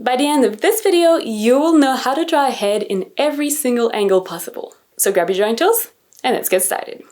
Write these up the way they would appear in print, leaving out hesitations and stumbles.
By the end of this video, you will know how to draw a head in every single angle possible. So grab your drawing tools and let's get started.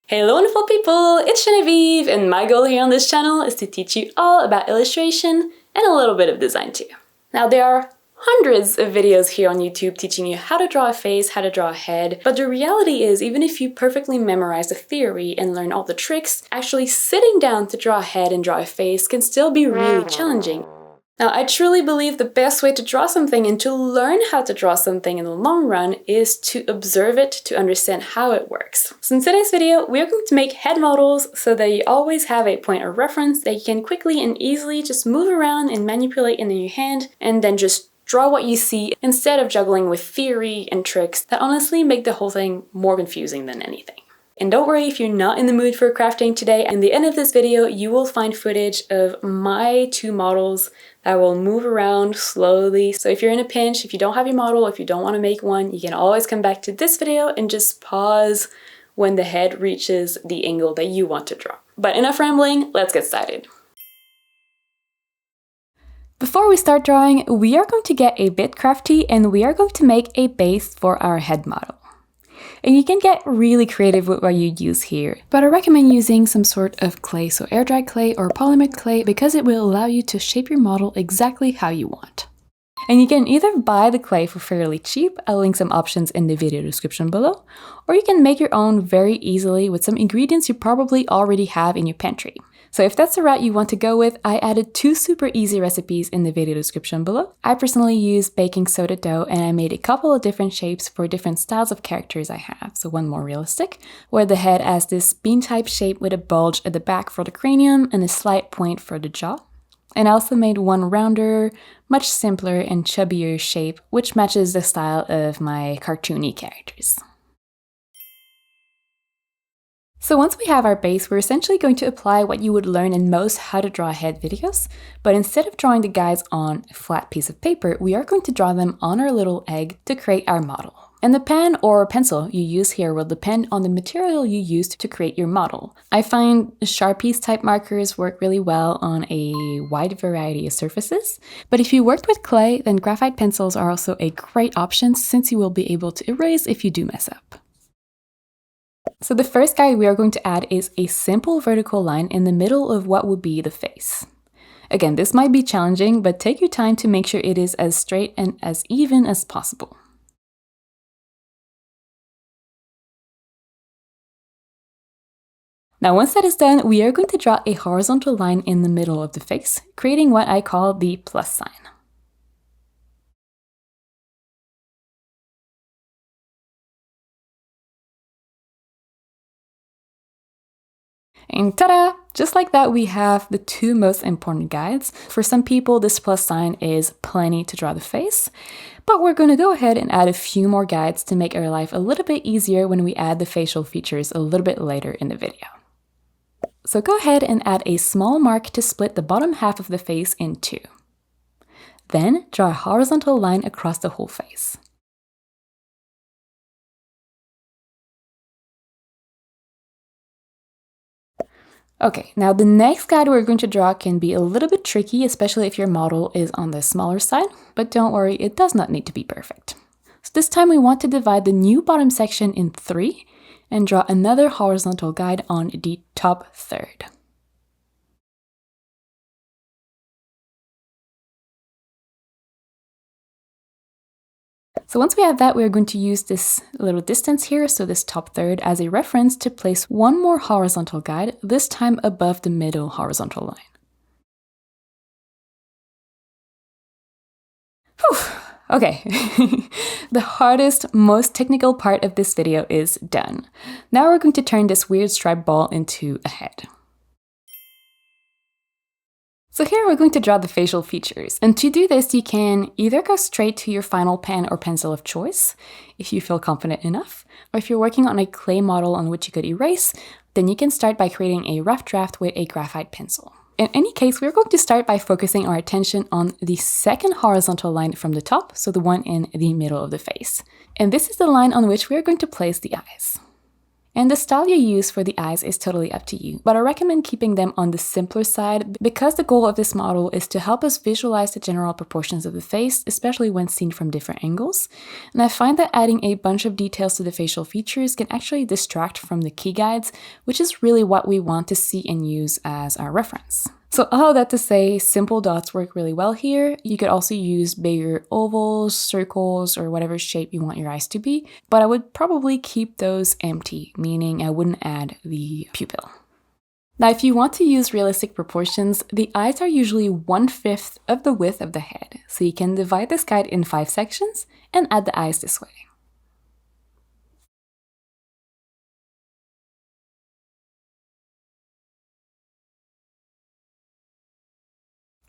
Hello wonderful people, it's Genevieve, and my goal here on this channel is to teach you all about illustration and a little bit of design too. Now there are hundreds of videos here on YouTube teaching you how to draw a face, how to draw a head, but the reality is even if you perfectly memorize the theory and learn all the tricks, actually sitting down to draw a head and draw a face can still be really challenging. Now, I truly believe the best way to draw something and to learn how to draw something in the long run is to observe it to understand how it works. So in today's video, we are going to make head models so that you always have a point of reference that you can quickly and easily just move around and manipulate in your hand and then just draw what you see instead of juggling with theory and tricks that honestly make the whole thing more confusing than anything. And don't worry if you're not in the mood for crafting today, at the end of this video you will find footage of my two models that will move around slowly. So if you're in a pinch, if you don't have your model, if you don't want to make one, you can always come back to this video and just pause when the head reaches the angle that you want to draw. But enough rambling, let's get started. Before we start drawing, we are going to get a bit crafty and we are going to make a base for our head model. And you can get really creative with what you use here, but I recommend using some sort of clay, so air dry clay or polymer clay, because it will allow you to shape your model exactly how you want. And you can either buy the clay for fairly cheap, I'll link some options in the video description below, or you can make your own very easily with some ingredients you probably already have in your pantry. So if that's the route you want to go with, I added two super easy recipes in the video description below. I personally use baking soda dough and I made a couple of different shapes for different styles of characters I have. So one more realistic, where the head has this bean type shape with a bulge at the back for the cranium and a slight point for the jaw. And I also made one rounder, much simpler and chubbier shape, which matches the style of my cartoony characters. So once we have our base, we're essentially going to apply what you would learn in most how to draw head videos, but instead of drawing the guys on a flat piece of paper, we are going to draw them on our little egg to create our model. And the pen or pencil you use here will depend on the material you used to create your model. I find Sharpies type markers work really well on a wide variety of surfaces, but if you worked with clay, then graphite pencils are also a great option since you will be able to erase if you do mess up. So the first guide we are going to add is a simple vertical line in the middle of what would be the face. Again, this might be challenging, but take your time to make sure it is as straight and as even as possible. Now once that is done, we are going to draw a horizontal line in the middle of the face, creating what I call the plus sign. And ta-da! Just like that, we have the two most important guides. For some people, this plus sign is plenty to draw the face, but we're going to go ahead and add a few more guides to make our life a little bit easier when we add the facial features a little bit later in the video. So go ahead and add a small mark to split the bottom half of the face in two. Then draw a horizontal line across the whole face. Okay, now the next guide we're going to draw can be a little bit tricky, especially if your model is on the smaller side, but don't worry, it does not need to be perfect. So this time we want to divide the new bottom section in three and draw another horizontal guide on the top third. So once we have that, we're going to use this little distance here, so this top third, as a reference to place one more horizontal guide, this time above the middle horizontal line. Whew. Okay, the hardest, most technical part of this video is done. Now we're going to turn this weird striped ball into a head. So here we're going to draw the facial features, and to do this you can either go straight to your final pen or pencil of choice, if you feel confident enough, or if you're working on a clay model on which you could erase, then you can start by creating a rough draft with a graphite pencil. In any case, we're going to start by focusing our attention on the second horizontal line from the top, so the one in the middle of the face. And this is the line on which we are going to place the eyes. And the style you use for the eyes is totally up to you, but I recommend keeping them on the simpler side because the goal of this model is to help us visualize the general proportions of the face, especially when seen from different angles. And I find that adding a bunch of details to the facial features can actually distract from the key guides, which is really what we want to see and use as our reference. So all that to say, simple dots work really well here. You could also use bigger ovals, circles, or whatever shape you want your eyes to be, but I would probably keep those empty, meaning I wouldn't add the pupil. Now, if you want to use realistic proportions, the eyes are usually 1/5 of the width of the head, so you can divide this guide in 5 sections and add the eyes this way.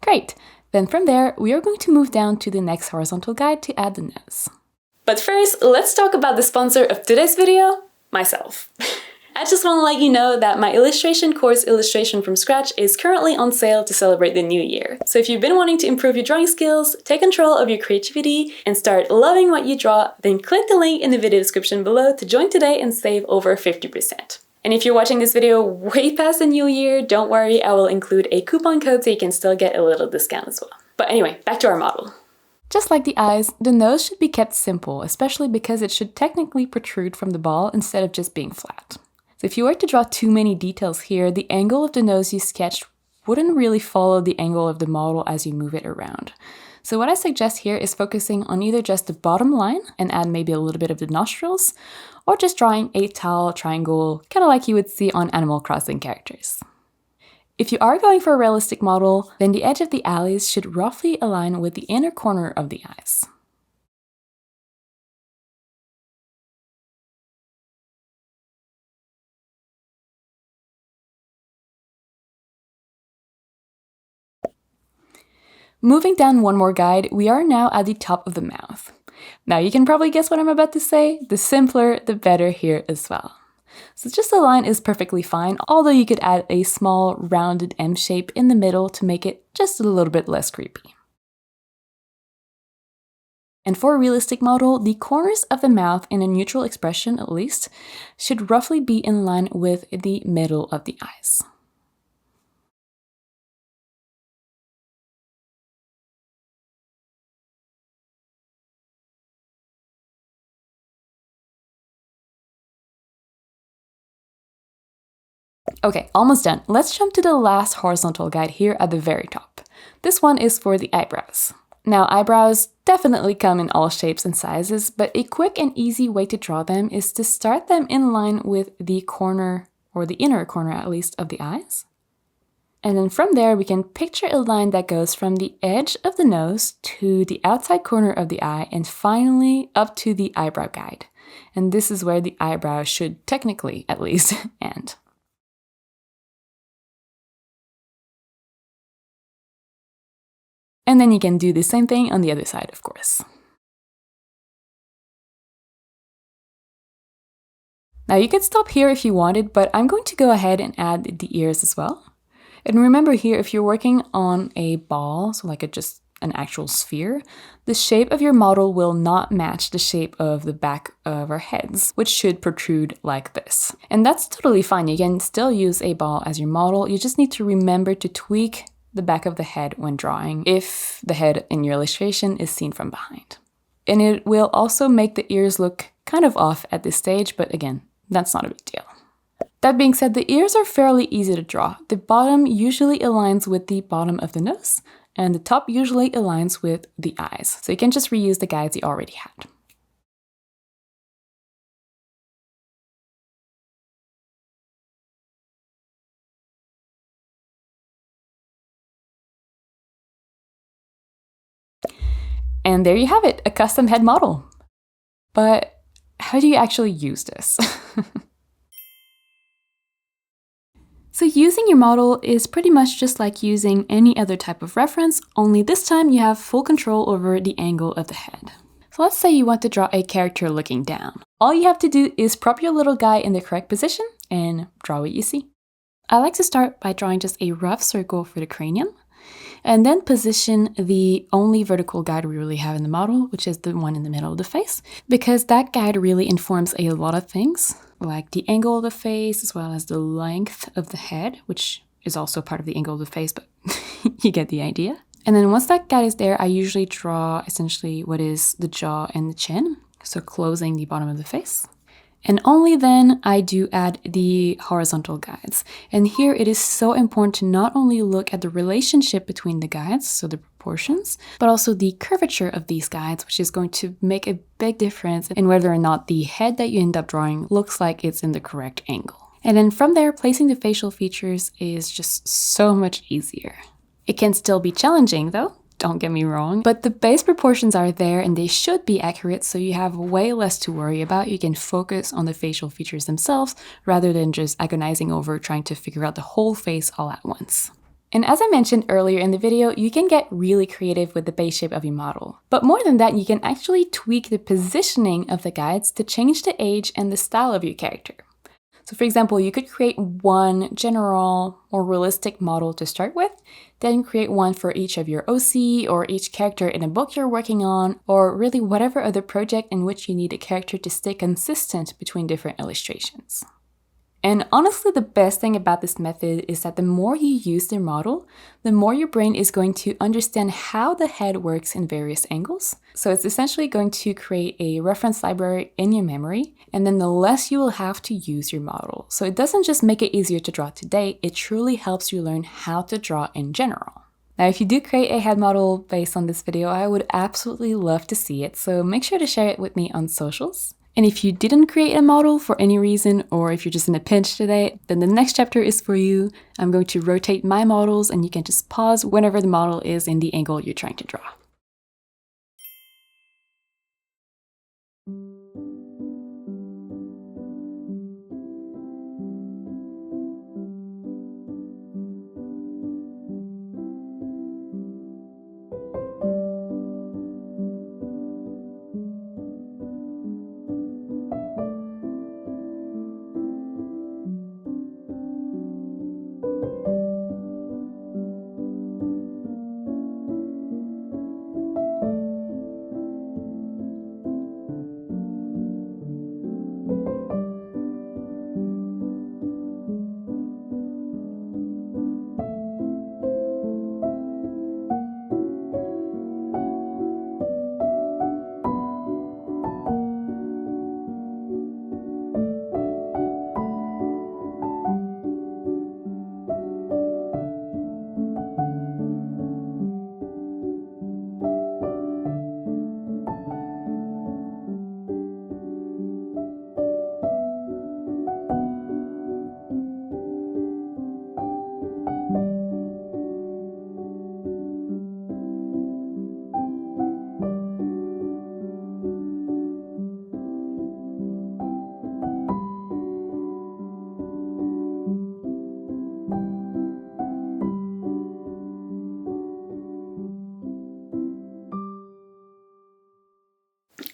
Great! Then from there, we are going to move down to the next horizontal guide to add the nose. But first, let's talk about the sponsor of today's video, myself. I just want to let you know that my illustration course, Illustration from Scratch, is currently on sale to celebrate the new year. So if you've been wanting to improve your drawing skills, take control of your creativity, and start loving what you draw, then click the link in the video description below to join today and save over 50%. And if you're watching this video way past the new year, don't worry, I will include a coupon code so you can still get a little discount as well. But anyway, back to our model. Just like the eyes, the nose should be kept simple, especially because it should technically protrude from the ball instead of just being flat. So if you were to draw too many details here, the angle of the nose you sketched wouldn't really follow the angle of the model as you move it around. So what I suggest here is focusing on either just the bottom line and add maybe a little bit of the nostrils, or just drawing a tall triangle, kind of like you would see on Animal Crossing characters. If you are going for a realistic model, then the edge of the eyelids should roughly align with the inner corner of the eyes. Moving down one more guide, we are now at the top of the mouth. Now you can probably guess what I'm about to say. The simpler, the better here as well. So just a line is perfectly fine, although you could add a small rounded M shape in the middle to make it just a little bit less creepy. And for a realistic model, the corners of the mouth, in a neutral expression at least, should roughly be in line with the middle of the eyes. Okay, almost done. Let's jump to the last horizontal guide here at the very top. This one is for the eyebrows. Now, eyebrows definitely come in all shapes and sizes, but a quick and easy way to draw them is to start them in line with the corner, or the inner corner at least, of the eyes. And then from there, we can picture a line that goes from the edge of the nose to the outside corner of the eye and finally up to the eyebrow guide. And this is where the eyebrow should technically, at least, end. And then you can do the same thing on the other side, of course. Now you could stop here if you wanted, but I'm going to go ahead and add the ears as well. And remember here, if you're working on a ball, so like just an actual sphere, the shape of your model will not match the shape of the back of our heads, which should protrude like this. And that's totally fine. You can still use a ball as your model. You just need to remember to tweak the back of the head when drawing if the head in your illustration is seen from behind. And it will also make the ears look kind of off at this stage, but again, that's not a big deal. That being said, the ears are fairly easy to draw. The bottom usually aligns with the bottom of the nose, and the top usually aligns with the eyes. So you can just reuse the guides you already had. And there you have it, a custom head model. But how do you actually use this? So using your model is pretty much just like using any other type of reference, only this time you have full control over the angle of the head. So let's say you want to draw a character looking down. All you have to do is prop your little guy in the correct position and draw what you see. I like to start by drawing just a rough circle for the cranium, and then position the only vertical guide we really have in the model, which is the one in the middle of the face, because that guide really informs a lot of things. like the angle of the face as well as the length of the head, which is also part of the angle of the face, but you get the idea. And then once that guide is there, I usually draw essentially what is the jaw and the chin, so closing the bottom of the face. And only then I do add the horizontal guides. And here it is so important to not only look at the relationship between the guides, so the proportions, but also the curvature of these guides, which is going to make a big difference in whether or not the head that you end up drawing looks like it's in the correct angle. And then from there, placing the facial features is just so much easier. It can still be challenging though, don't get me wrong, but the base proportions are there and they should be accurate, so you have way less to worry about. You can focus on the facial features themselves rather than just agonizing over trying to figure out the whole face all at once. And as I mentioned earlier in the video, you can get really creative with the base shape of your model. But more than that, you can actually tweak the positioning of the guides to change the age and the style of your character. So for example, you could create one general or realistic model to start with, then create one for each of your OC or each character in a book you're working on, or really whatever other project in which you need a character to stay consistent between different illustrations. And honestly, the best thing about this method is that the more you use the model, the more your brain is going to understand how the head works in various angles. So it's essentially going to create a reference library in your memory, and then the less you will have to use your model. So it doesn't just make it easier to draw today, it truly helps you learn how to draw in general. Now, if you do create a head model based on this video, I would absolutely love to see it, so make sure to share it with me on socials. And if you didn't create a model for any reason, or if you're just in a pinch today, then the next chapter is for you. I'm going to rotate my models and you can just pause whenever the model is in the angle you're trying to draw.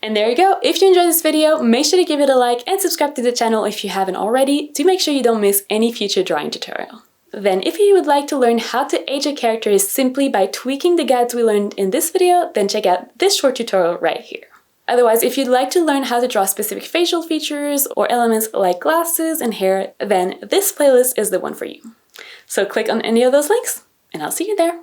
And there you go. If you enjoyed this video, make sure to give it a like and subscribe to the channel if you haven't already to make sure you don't miss any future drawing tutorial. Then if you would like to learn how to age a character simply by tweaking the guides we learned in this video, then check out this short tutorial right here. Otherwise, if you'd like to learn how to draw specific facial features or elements like glasses and hair, then this playlist is the one for you. So click on any of those links and I'll see you there.